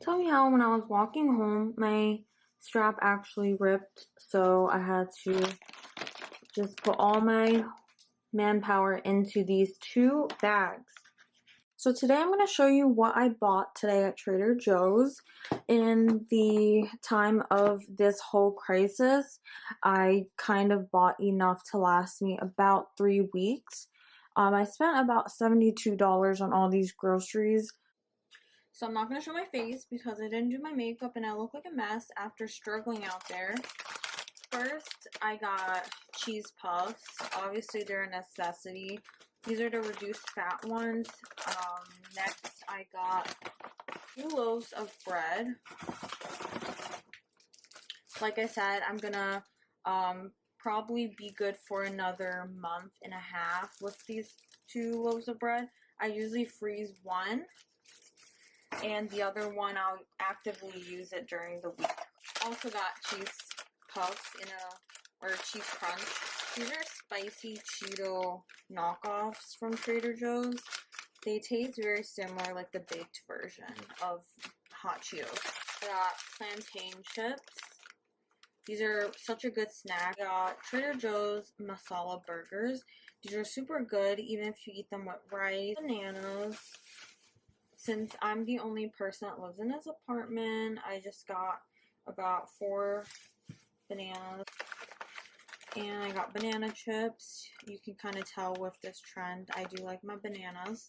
Tell me how when I was walking home, my strap actually ripped, so I had to just put all my manpower into these two bags. So today I'm going to show you what I bought today at Trader Joe's. In the time of this whole crisis, I kind of bought enough to last me about 3 weeks. I spent about $72 on all these groceries. So I'm not going to show my face because I didn't do my makeup and I look like a mess after struggling out there. First, I got cheese puffs. Obviously, they're a necessity. These are the reduced fat ones. Next, I got 2 loaves of bread. Like I said, I'm going to probably be good for another month and a half with these 2 loaves of bread. I usually freeze one, and the other one I'll actively use it during the week. Also got cheese puffs or cheese crunch. These are spicy Cheeto knockoffs from Trader Joe's. They taste very similar, like the baked version of hot Cheetos. I got plantain chips. These are such a good snack. I got Trader Joe's masala burgers. These are super good even if you eat them with rice. Bananas. Since I'm the only person that lives in this apartment, I just got about 4 bananas. And I got banana chips. You can kind of tell with this trend, I do like my bananas.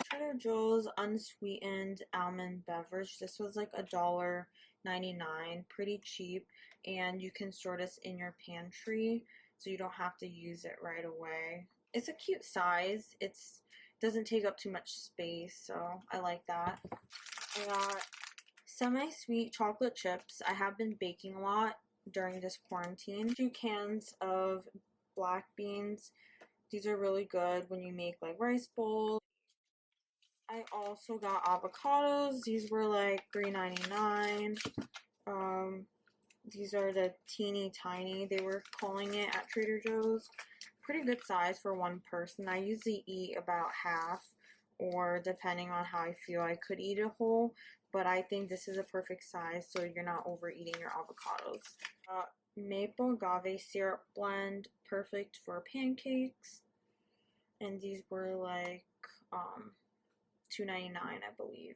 Trader Joe's unsweetened almond beverage. This was like $1.99, pretty cheap. And you can store this in your pantry, so you don't have to use it right away. It's a cute size. It doesn't take up too much space, so I like that. I got semi-sweet chocolate chips. I have been baking a lot during this quarantine. 2 cans of black beans. These are really good when you make like rice bowls. I also got avocados. These were like $3.99. These are the teeny tiny, they were calling it at Trader Joe's. Pretty good size for one person. I usually eat about half, or depending on how I feel, I could eat a whole, but I think this is a perfect size so you're not overeating your avocados. Maple agave syrup blend, perfect for pancakes, and these were like $2.99, I believe.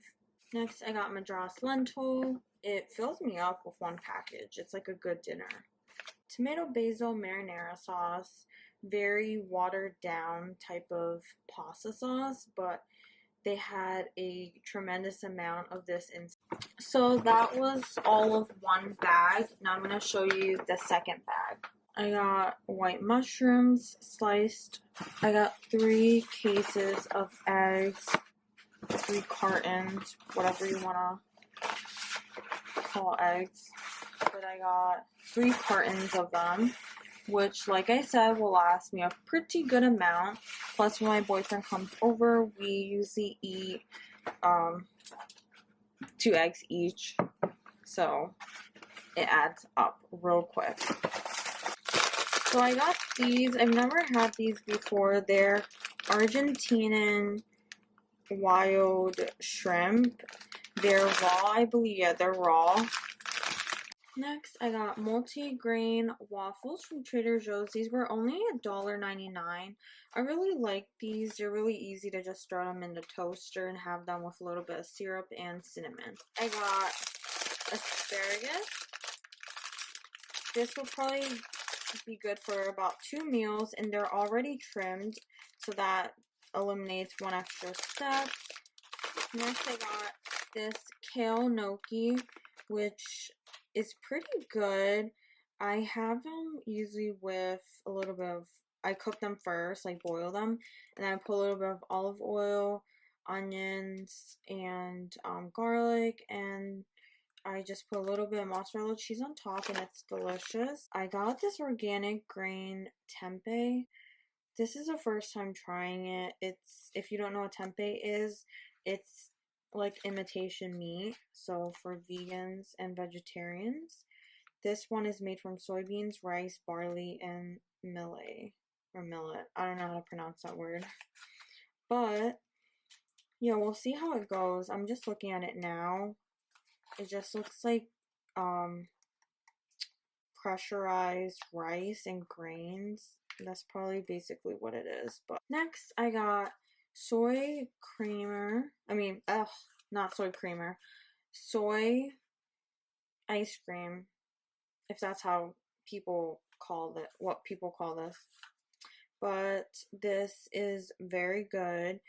Next, I got Madras lentil. It fills me up with one package. It's like a good dinner. Tomato basil marinara sauce. Very watered down type of pasta sauce, but they had a tremendous amount of this in. So that was all of one bag. Now I'm going to show you the second bag. I got white mushrooms sliced. I got 3 cases of eggs. 3 cartons, whatever you want to call eggs. But I got 3 cartons of them, which, like I said, will last me a pretty good amount. Plus, when my boyfriend comes over, we usually eat 2 eggs each. So it adds up real quick. So I got these. I've never had these before. They're Argentinian wild shrimp. They're raw, I believe. Yeah, they're raw. Next, I got multi-grain waffles from Trader Joe's. These were only $1.99. I really like these. They're really easy to just throw them in the toaster and have them with a little bit of syrup and cinnamon. I got asparagus. This will probably be good for about 2 meals, and they're already trimmed, so that eliminates one extra step. Next, I got this kale gnocchi, which is pretty good. I have them usually with a little bit of, I cook them first, like boil them, and then I put a little bit of olive oil, onions, and garlic, and I just put a little bit of mozzarella cheese on top, and it's delicious. I got this organic grain tempeh. This is the first time trying it. It's, if you don't know what tempeh is, it's like imitation meat, so for vegans and vegetarians. This one is made from soybeans, rice, barley, and millet. I don't know how to pronounce that word. But, yeah, we'll see how it goes. I'm just looking at it now. It just looks like pressurized rice and grains. That's probably basically what it is. But next I got soy creamer. Not soy creamer. Soy ice cream, if that's how people call it, what people call this. But this is very good.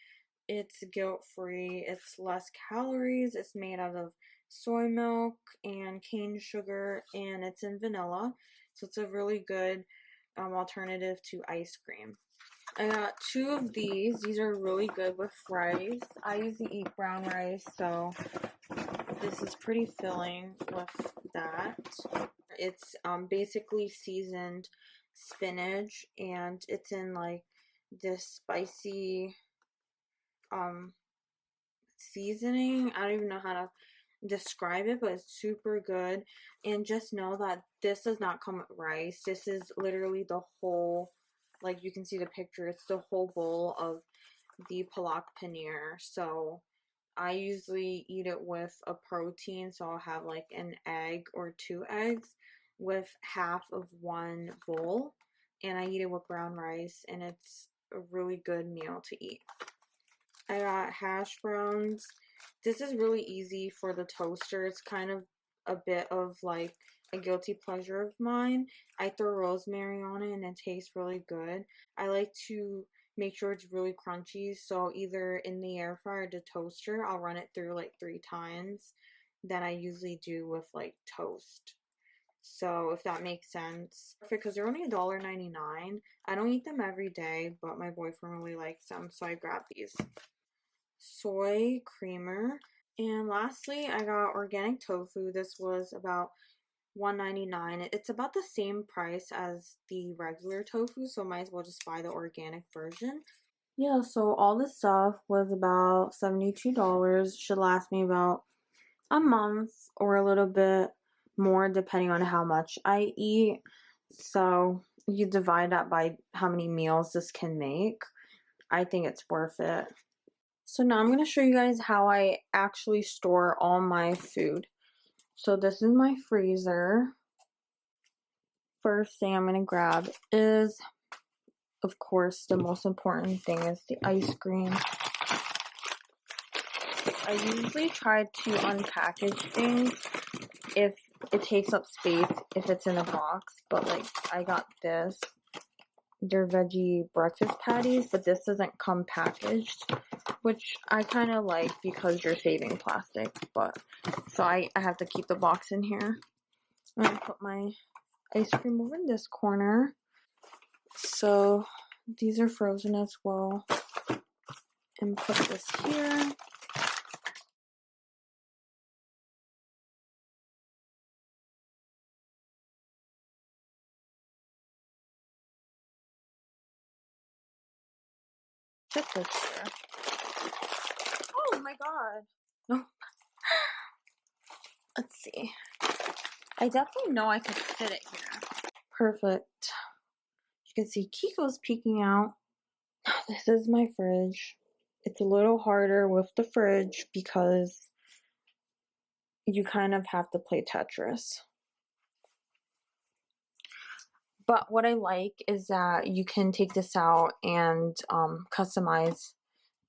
It's guilt-free, it's less calories, it's made out of soy milk and cane sugar, and it's in vanilla. So it's a really good alternative to ice cream. I got 2 of these. These are really good with rice. I usually eat brown rice, so this is pretty filling with that. It's basically seasoned spinach, and it's in like this spicy seasoning. I don't even know how to describe it, but it's super good. And just know that this does not come with rice. This is literally the whole, like you can see the picture, it's the whole bowl of the palak paneer. So I usually eat it with a protein, so I'll have like an egg or 2 eggs with half of 1 bowl, and I eat it with brown rice, and it's a really good meal to eat. I got hash browns. This is really easy for the toaster. It's kind of a bit of like a guilty pleasure of mine. I throw rosemary on it and it tastes really good. I like to make sure it's really crunchy, so either in the air fryer or the toaster, I'll run it through like 3 times than I usually do with like toast. So if that makes sense. Because they're only $1.99. I don't eat them every day, but my boyfriend really likes them, so I grabbed these. Soy creamer. And lastly, I got organic tofu. This was about $1.99. It's about the same price as the regular tofu, so might as well just buy the organic version. Yeah, so all this stuff was about $72. Should last me about a month or a little bit more depending on how much I eat. So you divide that by how many meals this can make. I think it's worth it. So now I'm going to show you guys how I actually store all my food. So this is my freezer. First thing I'm going to grab is, of course, the most important thing is the ice cream. I usually try to unpackage things if it takes up space, if it's in a box, but like I got this. They're veggie breakfast patties, but this doesn't come packaged, which I kind of like because you're saving plastic, but so I have to keep the box in here. I'm going to put my ice cream over in this corner. So these are frozen as well. And put this here. Put this here. Oh my god. No. Let's see. I definitely know I could fit it here. Perfect. You can see Kiko's peeking out. This is my fridge. It's a little harder with the fridge because you kind of have to play Tetris. But what I like is that you can take this out and customize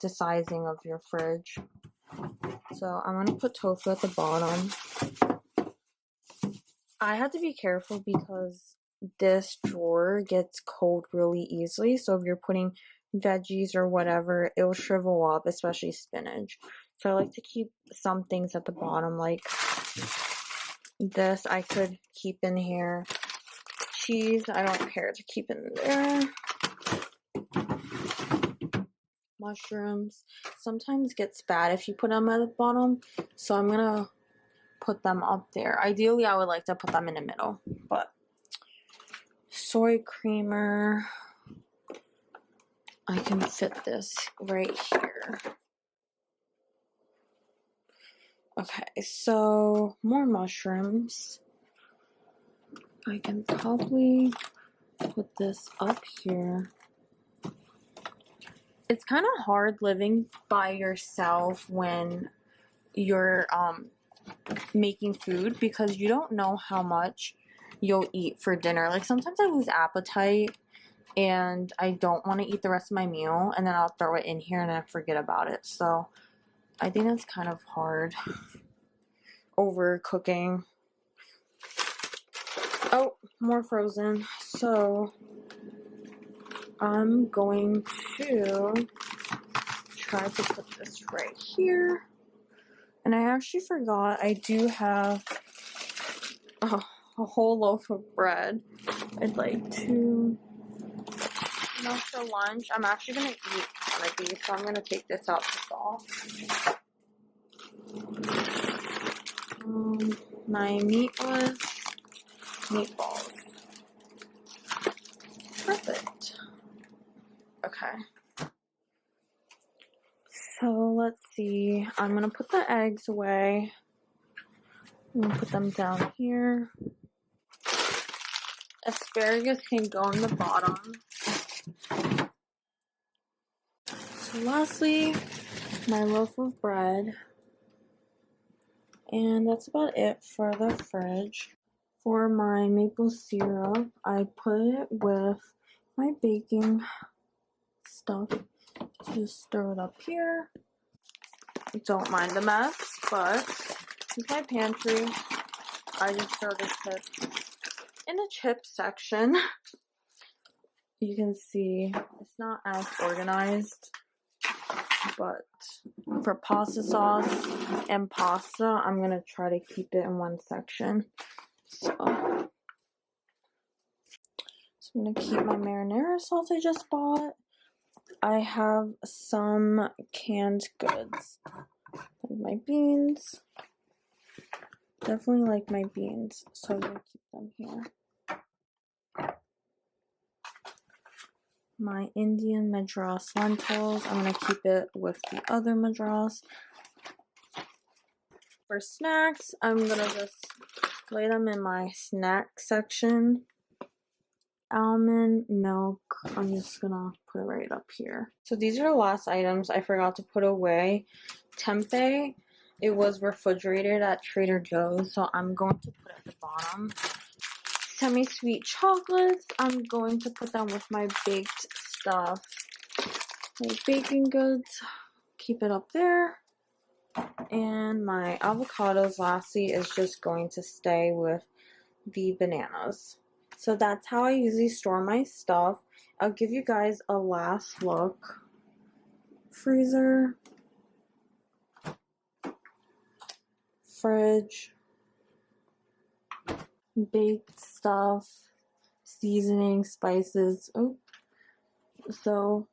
the sizing of your fridge. So I'm going to put tofu at the bottom. I have to be careful because this drawer gets cold really easily. So if you're putting veggies or whatever, it'll shrivel up, especially spinach. So I like to keep some things at the bottom, like this I could keep in here. Cheese, I don't care to keep in there. Mushrooms sometimes gets bad if you put them at the bottom, so I'm gonna put them up there. Ideally, I would like to put them in the middle, but soy creamer, I can fit this right here. Okay, so more mushrooms. I can probably put this up here. It's kind of hard living by yourself when you're making food because you don't know how much you'll eat for dinner. Like sometimes I lose appetite and I don't want to eat the rest of my meal, and then I'll throw it in here and I forget about it. So I think that's kind of hard. Overcooking. Oh, more frozen. So I'm going to try to put this right here. And I actually forgot I do have a whole loaf of bread. I'd like to, for lunch, I'm actually going to eat one of these, so I'm going to take this out to thaw. My meatless meatballs. Perfect. Okay. So let's see. I'm going to put the eggs away. I'm going to put them down here. Asparagus can go on the bottom. So lastly, my loaf of bread. And that's about it for the fridge. For my maple syrup, I put it with my baking stuff. Just stir it up here. Don't mind the mess, but it's my pantry. I just throw the chips in the chip section. You can see it's not as organized, but for pasta sauce and pasta, I'm going to try to keep it in one section. So I'm going to keep my marinara sauce I just bought. I have some canned goods. Like my beans. Definitely like my beans, so I'm going to keep them here. My Indian Madras lentils, I'm going to keep it with the other Madras. For snacks, I'm going to just lay them in my snack section. Almond milk, I'm just going to put it right up here. So these are the last items I forgot to put away. Tempeh, it was refrigerated at Trader Joe's, so I'm going to put it at the bottom. Semi-sweet chocolates, I'm going to put them with my baked stuff. My baking goods, keep it up there. And my avocados, lastly, is just going to stay with the bananas. So that's how I usually store my stuff. I'll give you guys a last look. Freezer. Fridge. Baked stuff. Seasoning, spices. Oh. So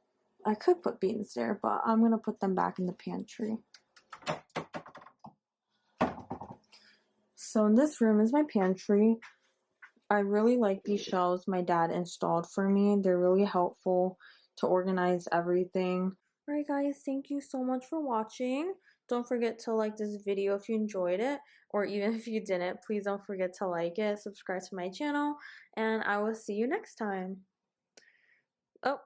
I could put beans there, but I'm going to put them back in the pantry. So in this room is my pantry. I really like these shelves my dad installed for me. They're really helpful to organize everything. Alright guys, thank you so much for watching. Don't forget to like this video if you enjoyed it, or even if you didn't, please don't forget to like it, subscribe to my channel, and I will see you next time. Oh.